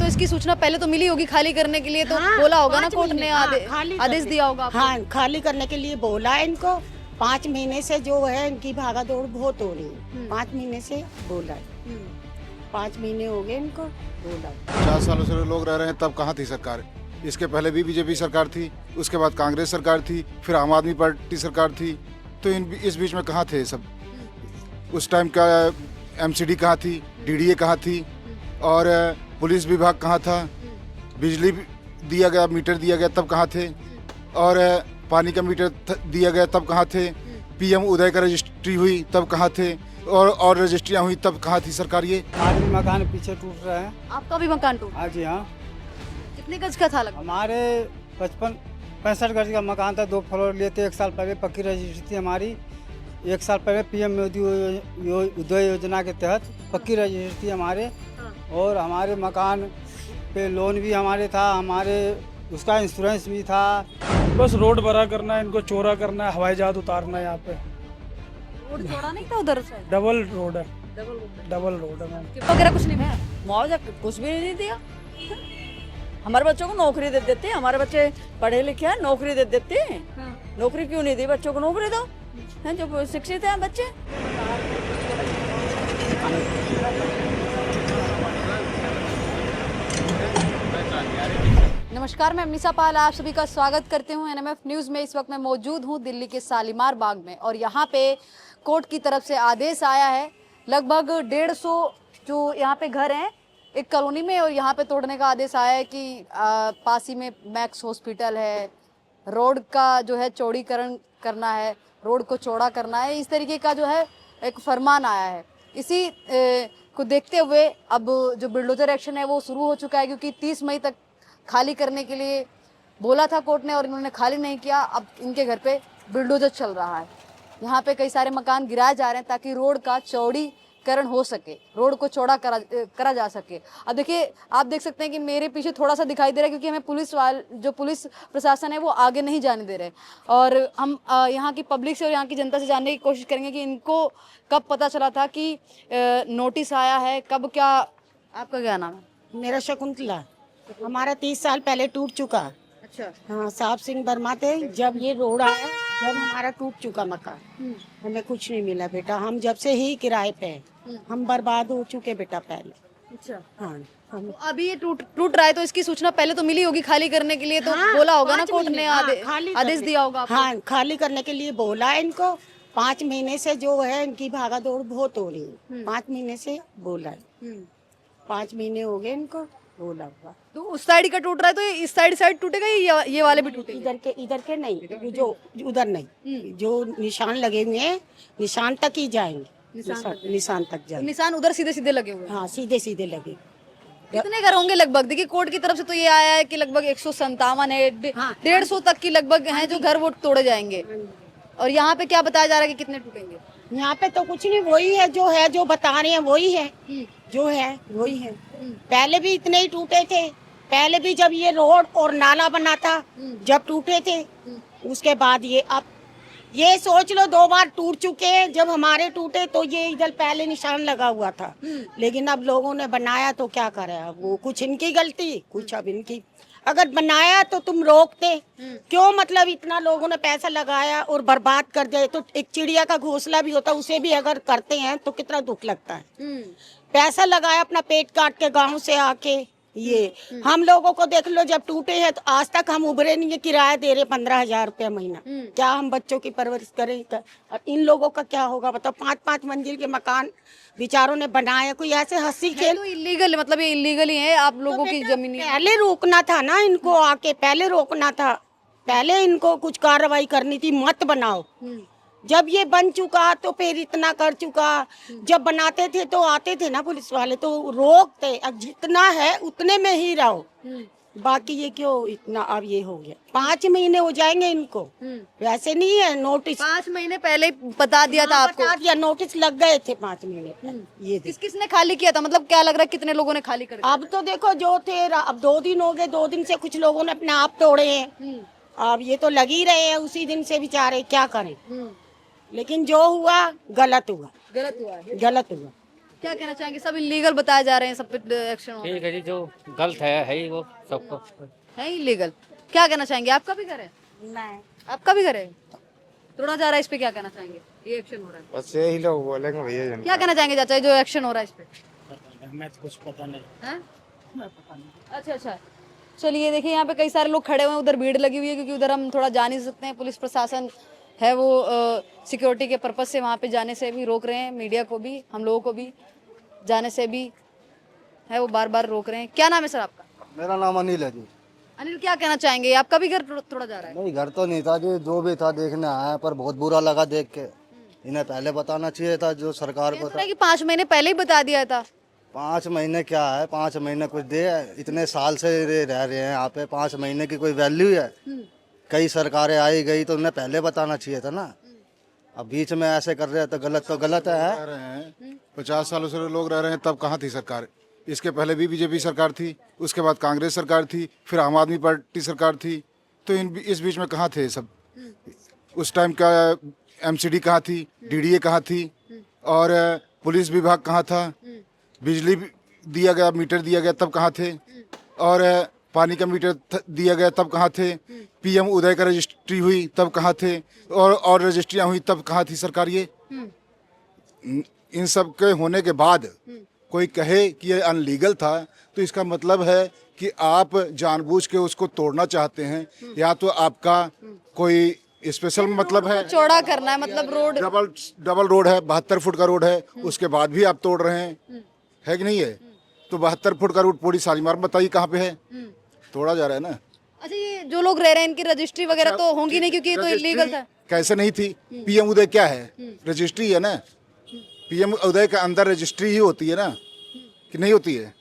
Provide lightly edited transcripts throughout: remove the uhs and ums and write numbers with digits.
तो इसकी सूचना पहले तो मिली होगी खाली करने के लिए, तो हाँ, बोला होगा ना 5 कोर्ट महीने, ने हाँ, खाली आदेश करने। दिया होगा आपको। हाँ, खाली करने के लिए बोला है इनको। 5 महीने से जो है इनकी भागा दौड़ बहुत हो रही है। 5 महीने से बोला है। 5 महीने हो गए इनको बोला। 4 सालों से लोग रह रहे हैं, तब कहाँ थी सरकार? इसके पहले भी बीजेपी सरकार थी, उसके बाद कांग्रेस सरकार थी, फिर आम आदमी पार्टी सरकार थी, तो इस बीच में कहाँ थे सब? उस टाइम का एमसीडी कहाँ थी, डीडीए कहाँ थी, और पुलिस विभाग कहाँ था, बिजली दिया गया, मीटर दिया गया तब कहाँ थे, और पानी का मीटर दिया गया तब कहाँ थे, पीएम उदय का रजिस्ट्री हुई तब कहाँ थे, और रजिस्ट्रियाँ हुई तब कहाँ थी सरकार? ये आज भी मकान पीछे टूट रहे हैं। आपका भी मकान टूटा? हाँ जी हाँ, कितने गज का था लगभग? हमारे 65 गज का मकान था, 2 फ्लोर लिए थे। 1 साल पहले पक्की रजिस्ट्री थी हमारी। 1 साल पहले पीएम मोदी उदय योजना के तहत पक्की रजिस्ट्री थी हमारे। और हमारे मकान पे लोन भी हमारे था, हमारे उसका इंश्योरेंस भी था। बस रोड बड़ा करना है, इनको चौड़ा करना है, हवाई जहाज उतारना है। यहाँ पे रोड चौड़ा नहीं था उधर से? डबल रोड है, डबल रोड है मैम। वगैरह कुछ नहीं है? मुआवजा कुछ भी नहीं दिया। हमारे बच्चों को नौकरी दे देते, हमारे बच्चे पढ़े लिखे हैं, नौकरी दे देते। नौकरी क्यों नहीं दी? बच्चों को नौकरी दो, हैं जो शिक्षित हैं बच्चे। नमस्कार, मैं अमनीसा पाल आप सभी का स्वागत करते हूं एनएमएफ न्यूज़ में। इस वक्त मैं मौजूद हूं दिल्ली के शालीमार बाग में और यहां पे कोर्ट की तरफ से आदेश आया है। लगभग 150 जो यहां पे घर हैं एक कॉलोनी में, और यहां पे तोड़ने का आदेश आया है कि पास ही में मैक्स हॉस्पिटल है, रोड का जो है चौड़ीकरण करना है, रोड को चौड़ा करना है, इस तरीके का जो है एक फरमान आया है। इसी को देखते हुए अब जो बुलडोजर एक्शन है वो शुरू हो चुका है, क्योंकि 30 मई तक खाली करने के लिए बोला था कोर्ट ने और इन्होंने खाली नहीं किया। अब इनके घर पे बुलडोजर चल रहा है। यहाँ पे कई सारे मकान गिराए जा रहे हैं ताकि रोड का चौड़ीकरण हो सके, रोड को चौड़ा करा जा सके। अब देखिए, आप देख सकते हैं कि मेरे पीछे थोड़ा सा दिखाई दे रहा है, क्योंकि हमें जो पुलिस प्रशासन है वो आगे नहीं जाने दे रहे। और हम यहाँ की पब्लिक से और यहाँ की जनता से जानने की कोशिश करेंगे कि इनको कब पता चला था कि नोटिस आया है, कब क्या। आपका क्या नाम है? मेरा शकुंतला। हमारा 30 साल पहले टूट चुका। अच्छा। हाँ, साहब सिंह वर्मा थे जब ये रोड आया, जब हमारा टूट चुका मकान। हमें कुछ नहीं मिला बेटा, हम जब से ही किराए पे हैं। हम बर्बाद हो चुके बेटा पहले। अच्छा। हाँ, हम तो अभी ये टूट रहा है, तो इसकी सूचना पहले तो मिली होगी खाली करने के लिए, तो हाँ, बोला होगा ना 5 कोर्ट महीने, ने हाँ, खाली आदेश करने। दिया होगा आपको। हाँ, खाली करने के लिए बोला है इनको। 5 महीने से जो है इनकी भागा दौड़ बहुत हो रही है। 5 महीने से बोला है। 5 महीने हो गए इनको बोला हुआ। तो उस साइड का टूट रहा है, तो ये इस साइड टूटेगा, ये वाले भी टूटेंगे? इधर के नहीं, जो उधर नहीं, जो निशान लगे हुए हैं निशान तक ही जाएंगे। निशान तक जाएंगे। निशान उधर सीधे सीधे लगे हुए हैं। हाँ, सीधे सीधे लगे। कितने घर होंगे लगभग? देखिए, कोर्ट की तरफ से तो ये आया है कि लगभग 157 है, 150 तक की लगभग हैं जो घर वो तोड़े जाएंगे। और यहाँ पे क्या बताया जा रहा है कि कितने टूटेंगे? यहाँ पे तो कुछ नहीं, वही है जो बता रहे हैं वही है, जो है वही है। पहले भी इतने ही टूटे थे, पहले भी जब ये रोड और नाला बना था जब टूटे थे। उसके बाद ये अब ये सोच लो 2 बार टूट चुके हैं। जब हमारे टूटे तो ये इधर पहले निशान लगा हुआ था, लेकिन अब लोगों ने बनाया तो क्या करे, अब वो कुछ इनकी गलती, कुछ अब इनकी। अगर बनाया तो तुम रोकते क्यों? मतलब इतना लोगों ने पैसा लगाया और बर्बाद कर दिया। तो एक चिड़िया का घोंसला भी होता है, उसे भी अगर करते हैं तो कितना दुख लगता है। पैसा लगाया, अपना पेट काट के गांव से आके ये हम लोगों को देख लो, जब टूटे हैं तो आज तक हम उभरे नहीं है। किराया दे रहे 15,000 रुपया महीना। क्या हम बच्चों की परवरिश करें? और इन लोगों का क्या होगा बताओ? 5-5 मंजिल के मकान बेचारों ने बनाया। कोई ऐसे हंसी खेल तो इलीगल, मतलब ये इलीगल ही है आप लोगों की जमीन। पहले रोकना था ना इनको, आके पहले रोकना था, पहले इनको कुछ कार्रवाई करनी थी। मत बनाओ। जब ये बन चुका तो फिर इतना कर चुका। जब बनाते थे तो आते थे ना पुलिस वाले, तो रोकते। अब जितना है उतने में ही रहो, बाकी ये क्यों इतना अब ये हो गया। 5 महीने हो जाएंगे इनको। वैसे नहीं है, नोटिस 5 महीने पहले बता दिया था आपको? बता दिया, नोटिस लग गए थे 5 महीने। ये किसने खाली किया था? मतलब क्या लग रहा है कितने लोगों ने खाली कर दिया? अब तो देखो जो थे, अब 2 दिन हो गए, 2 दिन से कुछ लोगों ने अपने आप तोड़े हैं। अब ये तो लग ही रहे हैं उसी दिन से, बेचारे क्या करें। लेकिन जो हुआ गलत हुआ, गलत हुआ है। गलत हुआ। क्या कहना चाहेंगे? सब इलीगल बताए जा रहे हैं, सब पे एक्शन हो ठीक है जी, जो गलत है ही वो सबको। है इलीगल। क्या कहना चाहेंगे? आपका भी घर है? नहीं आपका भी घर है? तोड़ा जा रहा है, इस पे क्या कहना चाहेंगे? ये एक्शन हो रहा है, बस यही लोग बोलेंगे भैया। क्या कहना चाहेंगे चाचा, ये जो एक्शन हो रहा है इस पे? मैं तो कुछ पता नहीं। हैं? अच्छा अच्छा, चलिए देखिए यहाँ पे कई सारे लोग खड़े हुए हैं, उधर भीड़ लगी हुई है क्योंकि उधर हम थोड़ा जा नहीं सकते हैं। पुलिस प्रशासन है वो सिक्योरिटी के पर्पज से वहाँ पे जाने से भी रोक रहे हैं, मीडिया को भी, हम लोगों को भी जाने से भी है वो बार बार रोक रहे हैं। क्या नाम है सर आपका? मेरा नाम अनिल है जी। अनिल, क्या कहना चाहेंगे? आपका भी घर तोड़ा जा रहा है? नहीं, घर तो नहीं था जी, जो भी था देखने आया, पर बहुत बुरा लगा देख के। इन्हें पहले बताना चाहिए था, जो सरकार को कहते हैं कि 5 महीने पहले ही बता दिया था। 5 महीने क्या है, 5 महीने कुछ दे, इतने साल से रह रहे हैं यहाँ पे, 5 महीने की कोई वैल्यू है? कई सरकारें आई गई तो उन्हें पहले बताना चाहिए था ना। अब बीच में ऐसे कर रहे हैं तो गलत रह है। रहे हैं 50 सालों से लोग रह रहे हैं, तब कहाँ थी सरकार? इसके पहले भी बीजेपी सरकार थी, उसके बाद कांग्रेस सरकार थी, फिर आम आदमी पार्टी सरकार थी। तो इस बीच में कहाँ थे सब? उस टाइम का एमसीडी कहाँ थी, डीडीए कहाँ थी, और पुलिस विभाग कहाँ था, बिजली दिया गया, मीटर दिया गया तब कहाँ थे, और पानी का मीटर दिया गया तब कहाँ थे, पीएम उदय का रजिस्ट्री हुई तब कहाँ थे, और रजिस्ट्रियाँ हुई तब कहाँ थी सरकार? ये इन सब के होने के बाद कोई कहे कि ये अनलीगल था तो इसका मतलब है कि आप जानबूझ के उसको तोड़ना चाहते हैं, या तो आपका कोई स्पेशल मतलब है, चौड़ा करना है, मतलब रोड डबल रोड है, 72 फुट का रोड है, उसके बाद भी आप तोड़ रहे हैं, है कि नहीं है? तो 72 फुट का रोड पूरी शालीमार बताइए कहाँ पे है? तोड़ा जा रहा है ना। अच्छा, ये जो लोग रह रहे हैं इनकी रजिस्ट्री वगैरह तो होंगी नहीं क्योंकि ये तो इलीगल था। कैसे नहीं थी? पीएम उदय क्या है? रजिस्ट्री है ना। पीएम उदय के अंदर रजिस्ट्री ही होती है ना, कि नहीं होती है?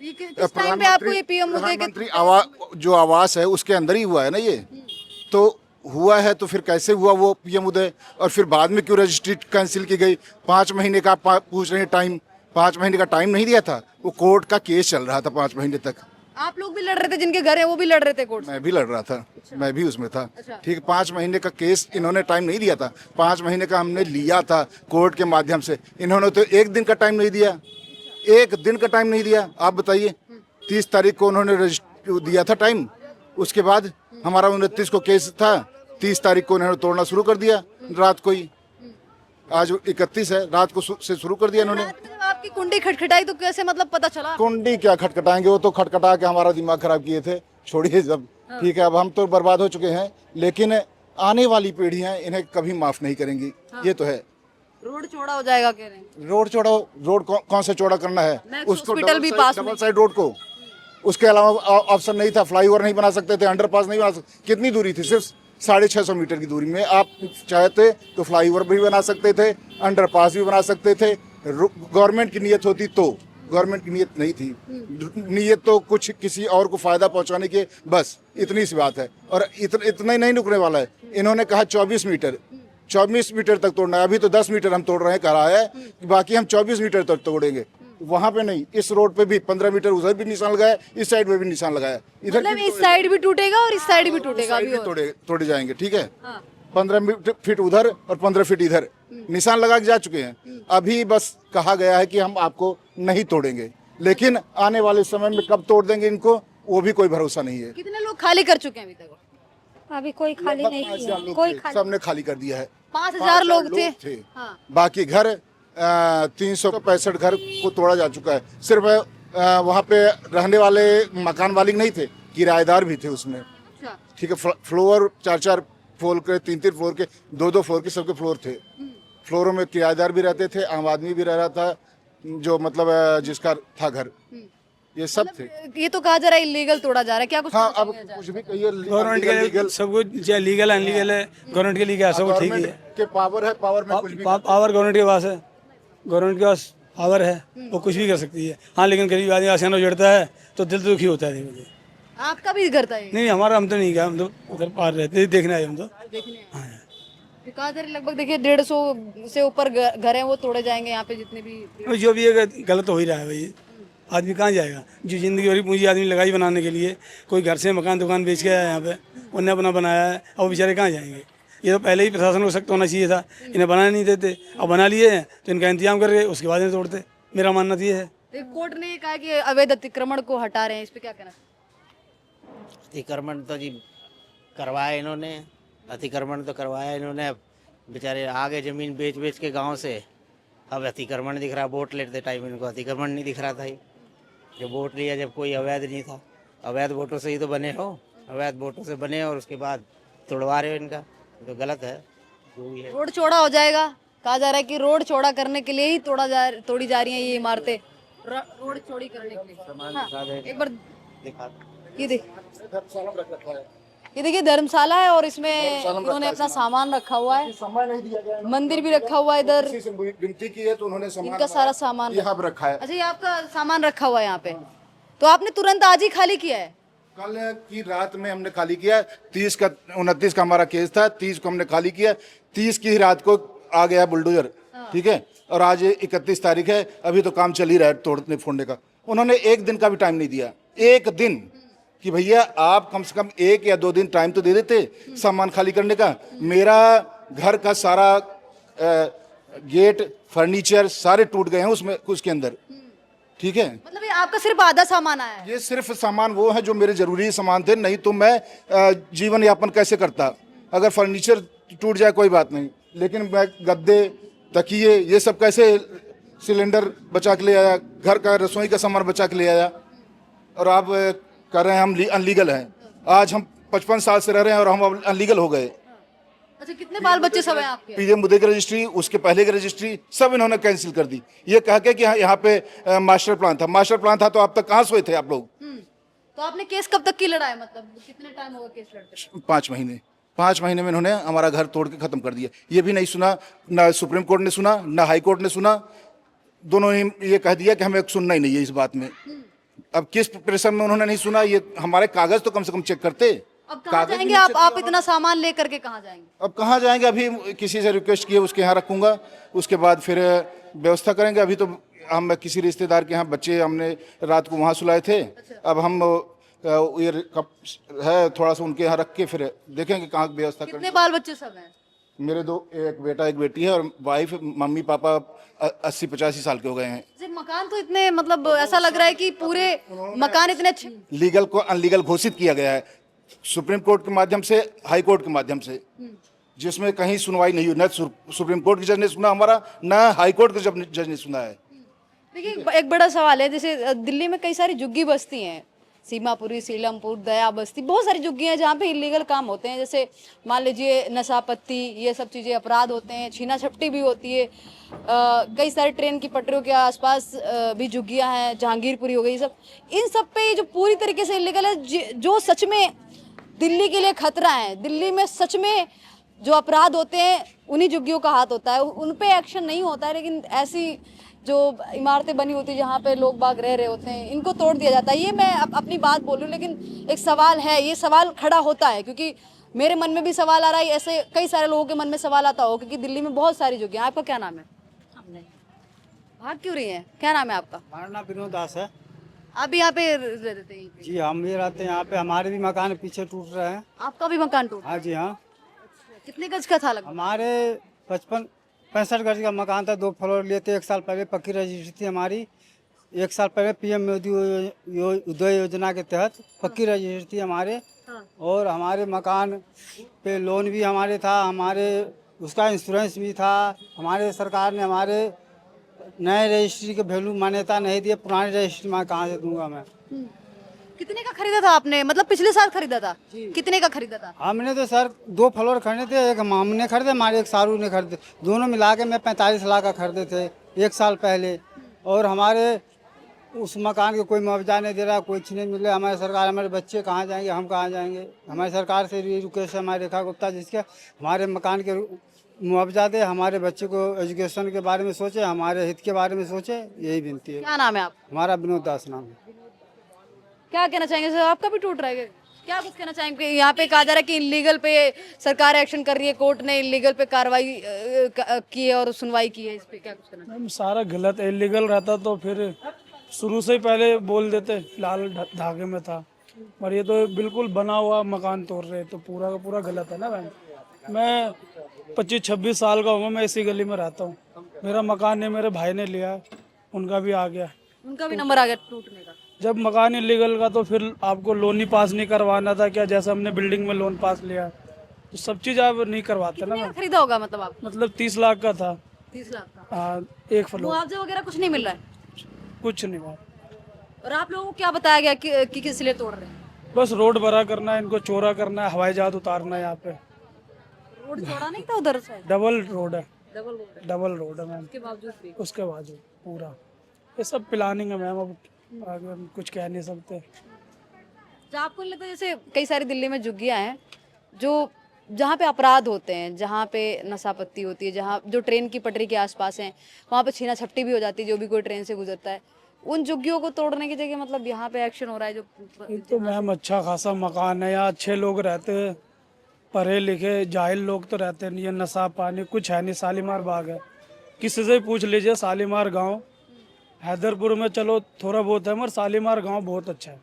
किस टाइम पे आपको ये पीएम उदय के प्रधानमंत्री जो आवास है उसके अंदर ही हुआ है ना ये। तो हुआ है तो फिर कैसे हुआ वो पीएम उदय, और फिर बाद में क्यों रजिस्ट्री कैंसिल की गई? 5 महीने का आप पूछ रहे हैं टाइम, 5 महीने का टाइम नहीं दिया था, वो कोर्ट का केस चल रहा था 5 महीने तक। आप लोग भी लड़ रहे थे, जिनके घर है वो भी लड़ रहे थे कोर्ट से? मैं भी लड़ रहा था। अच्छा। मैं भी उसमें था। अच्छा। ठीक, 5 महीने का केस इन्होंने टाइम नहीं दिया था, 5 महीने का हमने लिया था कोर्ट के माध्यम से। इन्होंने तो 1 दिन का टाइम नहीं दिया, 1 दिन का टाइम नहीं दिया। आप बताइए, 30 तारीख को उन्होंने दिया था टाइम, उसके बाद हमारा 29 को केस था, 30 तारीख को उन्होंने तोड़ना शुरू कर दिया रात को ही। आज 31 है, रात को से शुरू कर दिया इन्होंने। जब आपकी कुंडी खटखटाई तो कैसे मतलब पता चला? कुंडी क्या खटखटाएंगे, वो तो खटखटा के हमारा दिमाग खराब किए थे, छोड़िए सब। ठीक है, अब हम तो बर्बाद हो चुके हैं, लेकिन आने वाली पीढ़ियां इन्हें कभी माफ नहीं करेंगी। ये तो है। रोड चौड़ा हो जाएगा कह रहे हैं। रोड चौड़ा, रोड कौन से चौड़ा करना है? उसको हॉस्पिटल भी पास में। डबल साइड रोड को, उसके अलावा ऑप्शन नहीं था। फ्लाईओवर नहीं बना सकते थे, अंडरपास नहीं बना सकते। कितनी दूरी थी? सिर्फ 650 मीटर की दूरी में आप चाहते तो फ्लाईओवर भी बना सकते थे, अंडरपास भी बना सकते थे। गवर्नमेंट की नियत होती तो, गवर्नमेंट की नियत नहीं थी। नियत तो कुछ किसी और को फायदा पहुंचाने की, बस इतनी सी बात है। और इतना ही नहीं रुकने वाला है। इन्होंने कहा 24 मीटर तक तोड़ना है। अभी तो 10 मीटर हम तोड़ रहे हैं, कहा है, बाकी हम 24 मीटर तक तोड़ेंगे। वहां पे नहीं, इस रोड पे भी 15 मीटर उधर भी निशान लगाया, इस साइड में भी निशान लगाया। इधर मतलब इस साइड भी टूटेगा और इस साइड भी टूटेगा अभी और। तोड़े जाएंगे। ठीक है, 15 फीट उधर और 15 फीट इधर निशान लगा के जा चुके हैं। अभी बस कहा गया है कि हम आपको नहीं तोड़ेंगे, लेकिन आने वाले समय में कब तोड़ देंगे इनको, वो भी कोई भरोसा नहीं है। कितने लोग खाली कर चुके हैं अभी तक? अभी कोई खाली नहीं किया, कोई सबने खाली कर दिया है। 5000 लोग थे। हाँ। बाकी घर 365 घर को तोड़ा जा चुका है। सिर्फ वहाँ पे रहने वाले मकान मालिक नहीं थे, किराएदार भी थे उसमें। ठीक है, फ्लोर 4-4 फ्लोर के, 3-3 फ्लोर के, 2-2 फ्लोर के सबके फ्लोर थे। फ्लोरों में किराएदार भी रहते थे, आम आदमी भी रह रहा था, जो मतलब जिसका था घर, ये सब थे। ये तो कहा जा रहा है इलीगल तोड़ा जा रहा है, क्या कुछ? हाँ, अब कुछ भी कहिए, गवर्नमेंट के सब कुछ लीगल अनलीगल है, गवर्नमेंट के लिए क्या सब ठीक ही है। के पावर है, पावर में कुछ भी पावर गवर्नमेंट के पास है, गवर्नमेंट के पास पावर है, वो कुछ भी कर सकती है। हाँ, लेकिन गरीब आदमी आसान उजड़ता है तो दिल तो दुखी होता है। मुझे आपका भी घर था ये? नहीं, हमारा हम तो नहीं गया, हम तो उधर पार रहते, देखना है हम तो। कहा जा रहा है लगभग देखिए 150 से ऊपर घर हैं वो तोड़े जाएंगे यहाँ पे, जितने भी। जो भी है गलत हो ही रहा है भाई। आदमी कहाँ जाएगा? जो जिंदगी भरी पूंजी आदमी लगाई बनाने के लिए, कोई घर से मकान दुकान बेच के आया यहाँ पे, उन्हें अपना बनाया है, अब बेचारे कहाँ जाएंगे? ये तो पहले ही प्रशासन को सख्त होना चाहिए था, इन्हें बनाने नहीं देते, अब बना लिए हैं तो इनका इंतजाम कर रहे, उसके बाद इन्हें तोड़ते। मेरा मानना तो ये है। तो कोर्ट ने कहा कि अवैध अतिक्रमण को हटा रहे हैं, इस पे क्या कहना? अतिक्रमण तो जी करवाया इन्होंने, अतिक्रमण तो करवाया इन्होंने। बेचारे आगे जमीन बेच बेच के गांव से, अब अतिक्रमण दिख रहा। वोट लेते टाइम इनको अतिक्रमण नहीं दिख रहा था ही। जब वोट लिया, जब कोई अवैध नहीं था, अवैध वोटों से ही तो बने हो, अवैध वोटों से बने और उसके बाद तोड़वा रहे हो इनका, तो गलत है जो भी है। रोड चौड़ा हो जाएगा, कहा जा रहा है कि रोड चौड़ा करने के लिए ही तोड़ी जा रही हैं ये इमारतें, रोड चौड़ी करने के लिए। हाँ, एक बार दिखा ये देखिए धर्मशाला है और इसमें उन्होंने अपना सामान रखा हुआ है, मंदिर भी रखा हुआ है इधर, विनती की है तो उन्होंने इनका सारा सामान यहाँ पे रखा है। अच्छा, ये आपका सामान रखा हुआ है यहाँ पे, तो आपने तुरंत आज ही खाली किया है? कल की रात में हमने खाली किया। 29 का हमारा केस था, 30 को हमने खाली किया, 30 की ही रात को आ गया बुलडोजर, ठीक है। और आज 31 तारीख है, अभी तो काम चल ही रहा है तोड़ने फोड़ने का। उन्होंने एक दिन का भी टाइम नहीं दिया, एक दिन, कि भैया आप कम से कम 1 या 2 दिन टाइम तो दे देते सामान खाली करने का। मेरा घर का सारा गेट फर्नीचर सारे टूट गए हैं उसमें, उसके अंदर, ठीक है। मतलब ये आपका सिर्फ आधा सामान आया है? ये सिर्फ सामान वो है जो मेरे जरूरी सामान थे, नहीं तो मैं जीवन यापन कैसे करता। अगर फर्नीचर टूट जाए कोई बात नहीं, लेकिन मैं गद्दे, तकिए, ये सब कैसे, सिलेंडर बचा के ले आया, घर का रसोई का सामान बचा के ले आया, और आप कर रहे हैं हम अनलीगल हैं। आज हम 55 साल से रह रहे हैं और हम अनलीगल हो गए। अच्छा, कितने बाल बच्चे सब हैं आपके? पीएम मुद्दे की रजिस्ट्री, उसके पहले की रजिस्ट्री सब इन्होंने कैंसिल कर दी, ये कह के कि यहाँ पे मास्टर प्लान था। मास्टर प्लान था तो अब तक कहाँ सोए थे आप लोग? तो आपने केस कब तक की लड़ा है, मतलब कितने टाइम होगा केस लड़ते? 5 महीने। 5 महीने में इन्होंने हमारा घर तोड़ के खत्म कर दिया। ये भी नहीं सुना, ना सुप्रीम कोर्ट ने सुना, ना हाई कोर्ट ने सुना, दोनों ने ये कह दिया कि हमें सुनना ही नहीं है इस बात में। अब किस प्रेशर में उन्होंने नहीं सुना, ये हमारे कागज तो कम से कम चेक करते। अब कहाँ जाएंगे आप इतना सामान लेकर के कहाँ जाएंगे? अब कहाँ जाएंगे, अभी किसी से रिक्वेस्ट किए उसके यहाँ रखूंगा, उसके बाद फिर व्यवस्था करेंगे। अभी तो हम किसी रिश्तेदार के यहाँ बच्चे हमने रात को वहाँ सुलाए थे। अब हम ये है थोड़ा सा उनके यहाँ रख के फिर देखेंगे कहाँ व्यवस्था कितने बाल बच्चे सब हैं? मेरे 2, एक बेटा एक बेटी है, और वाइफ, मम्मी पापा 80-85 साल के हो गए हैं। मकान तो इतने, मतलब ऐसा लग रहा है कि पूरे मकान इतने अच्छे। लीगल को अनलीगल घोषित किया गया है सुप्रीम कोर्ट के माध्यम से, हाई कोर्ट के माध्यम से, जिसमें कहीं सुनवाई नहीं हुई। न सुप्रीम कोर्ट के जज ने सुना हमारा, न हाई कोर्ट के जज ने सुना है। देखिए, एक बड़ा सवाल है, जैसे दिल्ली में कई सारी झुग्गी बस्ती हैं, सीमापुरी, सीलमपुर, दया बस्ती, बहुत सारी झुग्गी हैं जहाँ पे इलीगल काम होते हैं। जैसे मान लीजिए नशा पत्ती, ये सब चीज़ें अपराध होते हैं, छीना झपटी भी होती है। कई सारे ट्रेन की पटरियों के आसपास भी झुग्गियाँ हैं, जहांगीरपुरी हो गई, सब इन सब पे जो पूरी तरीके से इलीगल है, जो सच में दिल्ली के लिए खतरा है, दिल्ली में सच में जो अपराध होते हैं उन्हीं झुग्गियों का हाथ होता है, उन पे एक्शन नहीं होता है। लेकिन ऐसी जो इमारतें बनी होती है जहाँ पे लोग बाग रह रहे होते हैं, इनको तोड़ दिया जाता है। ये मैं अपनी बात बोल रही हूँ, लेकिन एक सवाल है, ये सवाल खड़ा होता है, क्योंकि मेरे मन में भी सवाल आ रहा है, ऐसे कई सारे लोगों के मन में सवाल आता हो, क्योंकि दिल्ली में बहुत सारी जगह। आपका क्या नाम है? भाग क्यों रही है? क्या नाम है आपका? हमारा नाम विनोद दास है। आप भी यहाँ पे रहते हैं? जी, हम भी रहते हैं यहाँ पे। हमारे भी मकान पीछे टूट रहे हैं। आपका भी मकान टूटा? हाँ जी, हाँ। कितने गज का था लगभग? हमारे 65 गज का मकान था, 2 फ्लोर लिए थे। 1 साल पहले पक्की रजिस्ट्री थी हमारी। 1 साल पहले पीएम उदय योजना के तहत पक्की रजिस्ट्री थी हमारे। और हमारे मकान पे लोन भी हमारे था, हमारे उसका इंश्योरेंस भी था। हमारे सरकार ने हमारे नए रजिस्ट्री के वैल्यू मान्यता नहीं दिए, पुराने रजिस्ट्री में कहाँ से दूंगा मैं। कितने का खरीदा था आपने? मतलब पिछले साल खरीदा था? कितने का खरीदा था? हमने तो सर 2 फ्लोर खरीदे थे, एक हमने खरीदे, हमारे एक सारू ने खरीदे, दोनों मिला के मैं 45 लाख का खरीदे थे 1 साल पहले। और हमारे उस मकान को कोई मुआवजा नहीं दे रहा, कुछ नहीं मिले। हमारी सरकार, हमारे बच्चे कहाँ जाएंगे, हम कहाँ जाएंगे? हमारी सरकार से रिक्वेस्ट है, हमारी रेखा गुप्ता, जिसके हमारे मकान के मुआवजा दे, हमारे बच्चे को एजुकेशन के बारे में सोचे, हमारे हित के बारे में सोचे, यही विनती है। क्या नाम है आप? हमारा विनोद दास नाम है। क्या कहना चाहेंगे सर? आपका भी टूट रहा है क्या? कुछ कहना चाहेंगे? यहाँ पे कहा जा रहा है कि इलीगल पे सरकार एक्शन कर रही है, कोर्ट ने इलीगल पे कार्रवाई की है और सुनवाई की है, इस पे क्या कुछ कहना चाहेंगे? सारा गलत है। इलीगल रहता तो फिर शुरू से ही पहले बोल देते, लाल धागे में था। और ये तो बिल्कुल बना हुआ मकान तोड़ रहे, तो पूरा का पूरा गलत है ना भाई। मैं 25-26 साल का हूँ, मैं इसी गली में रहता हूँ। मेरा मकान नहीं, मेरे भाई ने लिया, उनका भी आ गया। उनका भी नंबर आ गया टूटने का। जब मकान इलीगल का तो फिर आपको लोन ही पास नहीं करवाना था क्या, जैसे हमने बिल्डिंग में लोन पास लिया तो सब चीज़ आप नहीं करवाते ना कितने का मैम। खरीदा होगा मतलब आप? मतलब 30 लाख का था। 30 लाख का। हाँ, एक फ्लोर, मुआवजा वगैरह कुछ नहीं मिल रहा है? कुछ नहीं मैम। और आप लोगों को क्या बताया गया कि किस लिए तोड़ रहे हैं? बस रोड बड़ा करना है, इनको चौड़ा करना है, हवाई जहाज उतारना है यहाँ पे। रोड चौड़ा नहीं था उधर से? डबल रोड है, डबल रोड है। डबल रोड है मैम। उसके बावजूद भी उसके बाजू पूरा ये सब प्लानिंग है मैम, अब आगे हम कुछ कह नहीं सकते। तो आपको नहीं लगता जैसे कई सारी दिल्ली में झुग्गियां हैं जो जहाँ पे अपराध होते हैं, जहाँ पे नशापत्ती होती है, जहाँ जो ट्रेन की पटरी के आसपास हैं, वहाँ पे छीना झपटी भी हो जाती है जो भी कोई ट्रेन से गुजरता है, उन झुग्गियों को तोड़ने की जगह मतलब यहाँ पे एक्शन हो रहा है जो ये तो मैम अच्छा खासा मकान है, यहाँ अच्छे लोग रहते हैं, पढ़े लिखे जाहिल लोग तो रहते नहीं है, नशा पानी कुछ है नहीं। शालीमार बाग है, किसी से भी पूछ लीजिए। शालीमार गांव हैदरपुर में चलो थोड़ा बहुत है, मगर शालीमार गांव बहुत अच्छा है,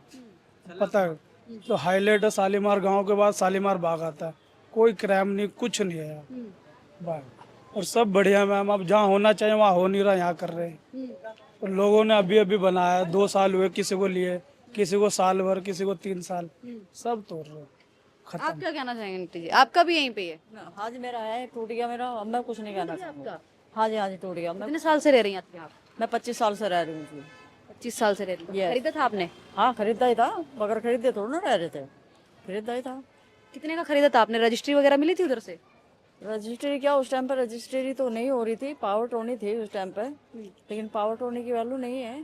पता है। तो हाईलाइट है शालीमार गांव के बाद शालीमार बाग आता है। कोई क्राइम नहीं, कुछ नहीं है यहाँ बाग, और सब बढ़िया मैम। अब जहाँ होना चाहिए वहाँ हो नहीं रहा, यहाँ कर रहे हैं। और लोगों ने अभी अभी बनाया, 2 साल हुए किसी को लिए, किसी को साल भर, किसी को 3 साल, सब तोड़ रहे। आप क्या कहना चाहेंगे आंटी जी? आपका भी यहीं पे ही है? हाँ जी, मेरा है, टूट गया मेरा, अब मैं कुछ नहीं कहना चाहूँगा। हाँ जी टूट गया। मैं कितने साल से रह रही हैं आप? मैं 25 साल से रह रही हूँ जी। 25 साल से रह रही हैं। Yes. खरीदा था आपने? हाँ खरीदा ही था, बगैर खरीदे थोड़ा ना रह रहे थे, खरीदा ही था। कितने का खरीदा था आपने? रजिस्ट्री वगैरह मिली थी उधर से? रजिस्ट्री क्या, उस टाइम पर रजिस्ट्री तो नहीं हो रही थी, पावर टोनी थी उस टाइम पे, लेकिन पावर टोनी की वैल्यू नहीं है।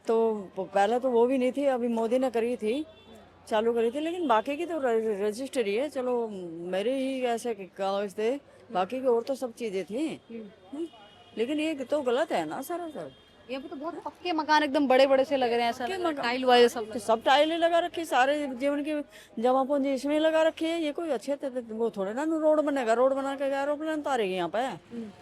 तो पहले तो वो भी नहीं थी, अभी मोदी ने करी थी, चालू करी थी, लेकिन बाकी की तो रजिस्ट्री है। चलो मेरे ही ऐसे कागज थे, बाकी की और तो सब चीजें थी। लेकिन ये तो गलत है ना सर। यहाँ पे तो बहुत पक्के मकान एकदम बड़े बड़े से लग रहे हैं, ऐसा लग रहा है टाइल वाइल सब। तो सब टाइलें लगा रखी, सारे जीवन की जमा पूंजी इसमें लगा रखी है। ये कोई अच्छे थे वो थोड़े ना रोड बनेगा, रोड बना के एरोप्लेन उतारेगी यहाँ पे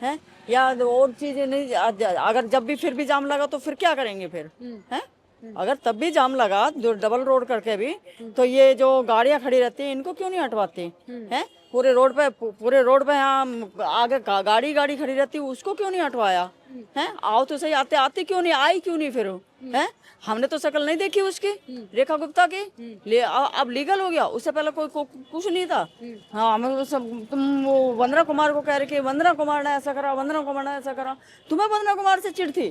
हैं, या और चीजें नहीं। अगर जब भी फिर भी जाम लगा तो फिर क्या करेंगे फिर हैं? अगर तब भी जाम लगा जो डबल रोड करके भी, तो ये जो गाड़ियां खड़ी रहती हैं इनको क्यों नहीं हटवाती हैं? पूरे रोड पे यहाँ आगे गाड़ी खड़ी रहती है, उसको क्यों नहीं हटवाया हैं? आओ तो सही, आते क्यों नहीं, आई क्यों नहीं फिर हैं? हमने तो शक्ल नहीं देखी उसकी, रेखा गुप्ता की। अब लीगल हो गया, उससे पहले कोई कुछ नहीं था। हाँ, हमें तुम वो वंदना कुमार को कह रहे कि वंदना कुमार ने ऐसा करा, वंदना कुमार ने ऐसा करा। तुम्हें वंदना कुमार से चिढ़ थी?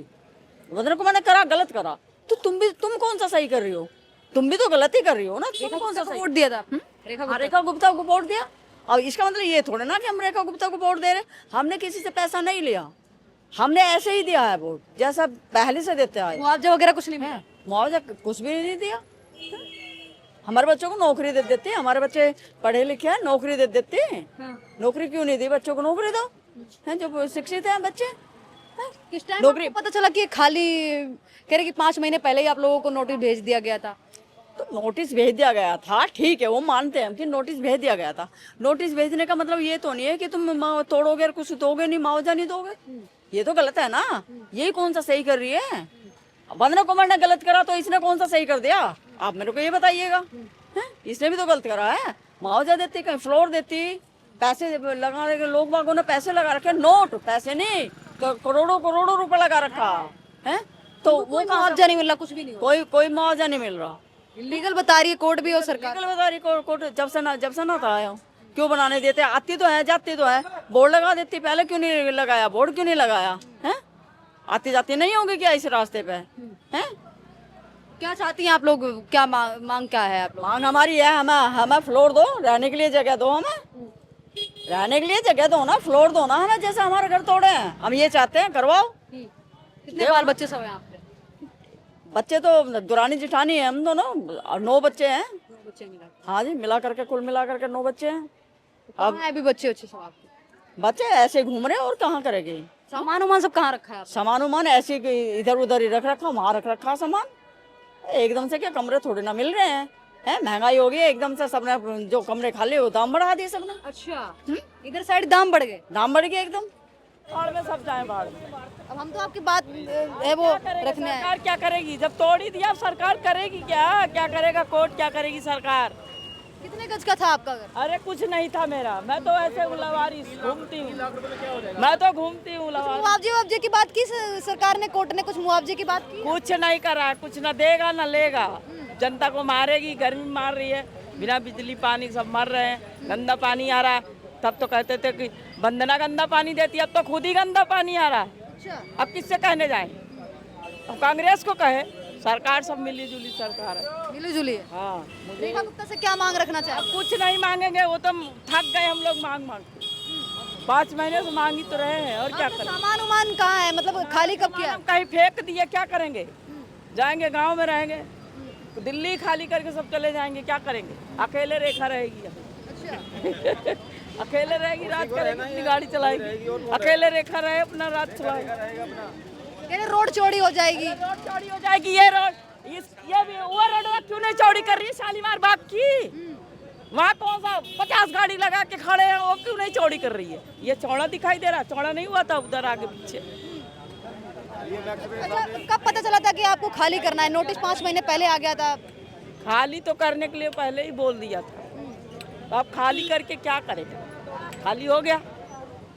वंदना कुमार ने करा, गलत करा, तो तुम कौन सा सही कर रही हो? तुम भी तो गलत ही कर रही हो ना। तुम कौन सा वोट दिया था? रेखा गुप्ता को वोट दिया। और इसका मतलब ये थोड़ा ना कि हम रेखा गुप्ता को वोट दे रहे। हमने किसी से पैसा नहीं लिया, हमने ऐसे ही दिया है वोट, जैसा पहले से देते आए। मुआवजा वगैरह कुछ नहीं मिला? मुआवजा कुछ भी नहीं दिया। हमारे बच्चों को नौकरी दे देते, हमारे बच्चे पढ़े लिखे हैं, नौकरी दे देते। नौकरी क्यों नहीं दी? बच्चों को नौकरी दो, हैं जो शिक्षित हैं बच्चे। किस टाइम नौकरी पता चला कि खाली कह रहे कि 5 महीने पहले ही आप लोगों को नोटिस भेज दिया गया था? तो नोटिस भेज दिया गया था, ठीक है, वो मानते हैं कि नोटिस भेज दिया गया था। नोटिस भेजने का मतलब ये तो नहीं है कि तुम तोड़ोगे और कुछ दोगे नहीं, मुआवजा नहीं दोगे। ये तो गलत है ना। यही कौन सा सही कर रही है? वंदना कुमार ने गलत करा तो इसने कौन सा सही कर दिया? आप मेरे को ये बताइएगा। इसने भी तो गलत करा है। मुआवजा देती, कहीं फ्लोर देती, पैसे लगा रखे, लोग बागों ने पैसे लगा रखे, नोट, पैसे नहीं, करोड़ों रुपए लगा रखा है। तो वो मुआवजा नहीं मिल रहा, कुछ भी नहीं? कोई मुआवजा नहीं मिल रहा। लीगल बता रही है कोर्ट भी और सरकार। लीगल बता रही कोर्ट, जब से ना था आया हूँ, क्यों बनाने देते? आती तो है, जाती तो है, बोर्ड लगा देती, पहले क्यों नहीं लगाया? बोर्ड क्यों नहीं लगाया है? आती जाती नहीं होंगी क्या इस रास्ते पे हैं? क्या चाहती हैं आप लोग? क्या मांग क्या है आप लोग? मांग हमारी है, हमें फ्लोर दो, रहने के लिए जगह दो, हमें रहने के लिए जगह दो ना, फ्लोर दो ना हमें, जैसे हमारे घर तोड़े हैं हम ये चाहते हैं, करवाओ। कितने बाल बच्चे सब हैं आप पे? बच्चे तो दुरानी जिठानी है हम दोनों, और 9 बच्चे हैं। बच्चे मिला? हाँ जी, मिला करके कुल मिला करके 9 बच्चे हैं। अब अभी बच्चे सब आपके? बच्चे ऐसे घूम रहे और कहाँ करेंगे? सामान उमान सब कहाँ रखा है? सामान उमान ऐसे इधर उधर ही रख रखा, वहाँ रख रखा सामान। एकदम से क्या कमरे थोड़े ना मिल रहे हैं? महंगाई हो गई है एकदम से, सबने जो कमरे खाली हो दाम बढ़ा दिए सबने। अच्छा, इधर साइड दाम बढ़ गए? दाम बढ़ गए एकदम, बाढ़ में सब जाए बाढ़ में। अब हम तो आपकी बात है वो रखने आए। सरकार क्या करेगी? जब तोड़ ही दिया, अब सरकार करेगी क्या? क्या करेगा कोर्ट, क्या करेगी सरकार? कितने गज का था आपका घर? अरे कुछ नहीं था मेरा, मैं तो ऐसे लवारी घूमती हूँ, मैं तो घूमती हूँ लवारी। मुआवजे की बात की सरकार ने, कोर्ट ने कुछ मुआवजे की बात की? कुछ नहीं करा, कुछ न देगा न लेगा, जनता को मारेगी, गर्मी मार रही है, बिना बिजली पानी सब मर रहे हैं, गंदा पानी आ रहा है। तब तो कहते थे कि वंदना गंदा पानी देती है, अब तो खुद ही गंदा पानी आ रहा है। अब किससे कहने जाए? अब कांग्रेस को कहे, सरकार सब मिली जुली सरकार है। मिली जुली है। हाँ, रेखा गुप्ता से क्या मांग रखना अब चाहे? कुछ नहीं मांगेंगे, वो तो थक गए हम लोग मांग मांग के। 5 महीने से मांग ही तो रहे हैं, और क्या करें? सामान उमान कहाँ है, मतलब खाली कब किया? हम कहीं फेंक दिए, क्या करेंगे? जाएंगे गांव में रहेंगे, दिल्ली खाली करके सब चले जाएंगे, क्या करेंगे? अकेले रेखा रहेगी। अकेले रहेगी, रात करेगी, अपनी गाड़ी चलाएगी, अकेले रेखा रहे, अपना रात चलाएगी। रोड चौड़ी हो जाएगी। रोड चौड़ी हो जाएगी, ये रोड, ये भी वो रोड क्यों नहीं चौड़ी कर रही है शालीमार बाग की? वहाँ कौन सा 50 गाड़ी लगा के खड़े हैं, वो क्यों नहीं चौड़ी कर रही है? ये चौड़ा दिखाई दे रहा, चौड़ा नहीं हुआ था उधर आगे पीछे। कब पता चला था कि आपको खाली करना है? नोटिस 5 महीने पहले आ गया था। खाली तो करने के लिए पहले ही बोल दिया था, तो अब खाली करके क्या करेंगे? खाली हो गया,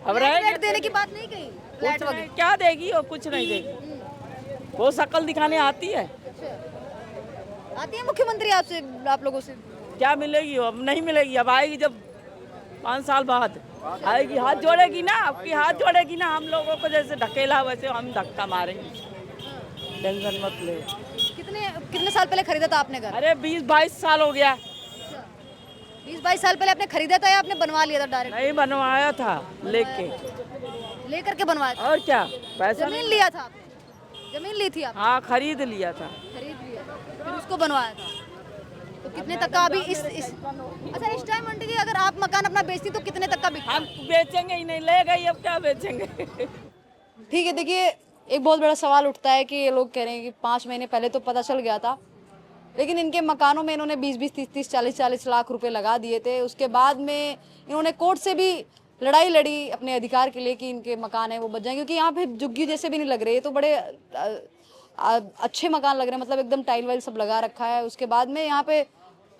अब रहेंगे। देने की बात नहीं कही? कुछ नहीं, क्या देगी? और कुछ नहीं देगी, वो शक्ल दिखाने आती है। आती है मुख्यमंत्री आपसे, आप लोगों से? क्या मिलेगी? अब नहीं मिलेगी, अब आएगी जब 5 साल बाद आएगी, हाथ जोड़ेगी ना, आपकी हाथ जोड़ेगी ना। हम लोगों को जैसे ढकेला वैसे हम धक्का मारेंगे, टेंशन मत ले। कितने साल पहले खरीदा था आपने घर? अरे 20-22 साल हो गया। 20-22 साल पहले आपने खरीदा था या आपने बनवा लिया था डायरेक्ट? नहीं, बनवाया था, लेकर के बनवाया था। और क्या, पैसा जमीन लिया था आपने? जमीन ली थी आप? हाँ, खरीद लिया था। खरीद लिया, फिर उसको बनवाया था। तो कितने तक का अभी इस अच्छा इस टाइम आंटी जी, अगर आप मकान अपना बेचती तो कितने तक का बिकता? हम बेचेंगे ही नहीं, ले गई, अब क्या बेचेंगे? ठीक है, देखिए एक बहुत बड़ा सवाल उठता है कि ये लोग कह रहे हैं कि 5 महीने पहले तो पता चल गया था, लेकिन इनके मकानों में इन्होंने 20-20, 30-30, 40-40 लाख रुपए लगा दिए थे। उसके बाद में इन्होंने कोर्ट से भी लड़ाई लड़ी अपने अधिकार के लिए कि इनके मकान है वो बच जाएं, क्योंकि यहाँ पे झुग्गी जैसे भी नहीं लग रहे, ये तो बड़े अच्छे मकान लग रहे हैं, मतलब एकदम टाइल वाइल सब लगा रखा है। उसके बाद में यहाँ पे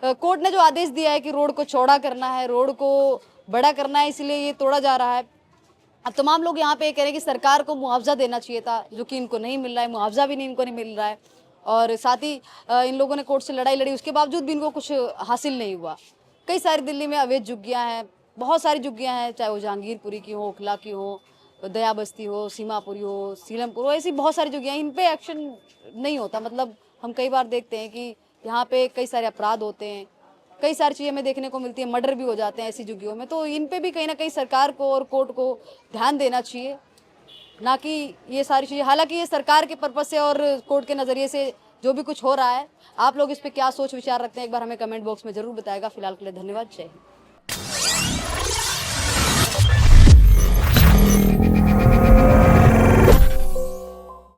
कोर्ट ने जो आदेश दिया है कि रोड को चौड़ा करना है, रोड को बड़ा करना है, इसलिए ये तोड़ा जा रहा है। अब तमाम लोग यहाँ पे कह रहे हैं कि सरकार को मुआवजा देना चाहिए था, जो कि इनको नहीं मिल रहा है, मुआवजा भी नहीं इनको नहीं मिल रहा है। और साथ ही इन लोगों ने कोर्ट से लड़ाई लड़ी, उसके बावजूद भी इनको कुछ हासिल नहीं हुआ। कई सारी दिल्ली में अवैध झुग्गियाँ हैं, बहुत सारी झुग्गियाँ हैं, चाहे वो जहांगीरपुरी की हो, ओखला की हो, दया बस्ती हो, सीमापुरी हो, सीलमपुर हो, ऐसी बहुत सारी झुग्गियाँ, इन पे एक्शन नहीं होता। मतलब हम कई बार देखते हैं कि यहाँ पे कई सारे अपराध होते हैं, कई सारी चीज़ें हमें देखने को मिलती है, मर्डर भी हो जाते हैं ऐसी झुग्गियों में। तो इन पे भी कहीं ना कहीं सरकार को और कोर्ट को ध्यान देना चाहिए, ना कि ये सारी चीज़ें। हालांकि ये सरकार के पर्पज़ से और कोर्ट के नज़रिए से जो भी कुछ हो रहा है, आप लोग इस पे क्या सोच विचार रखते हैं, एक बार हमें कमेंट बॉक्स में ज़रूर बताएगा। फिलहाल के लिए धन्यवाद, जय हिंद।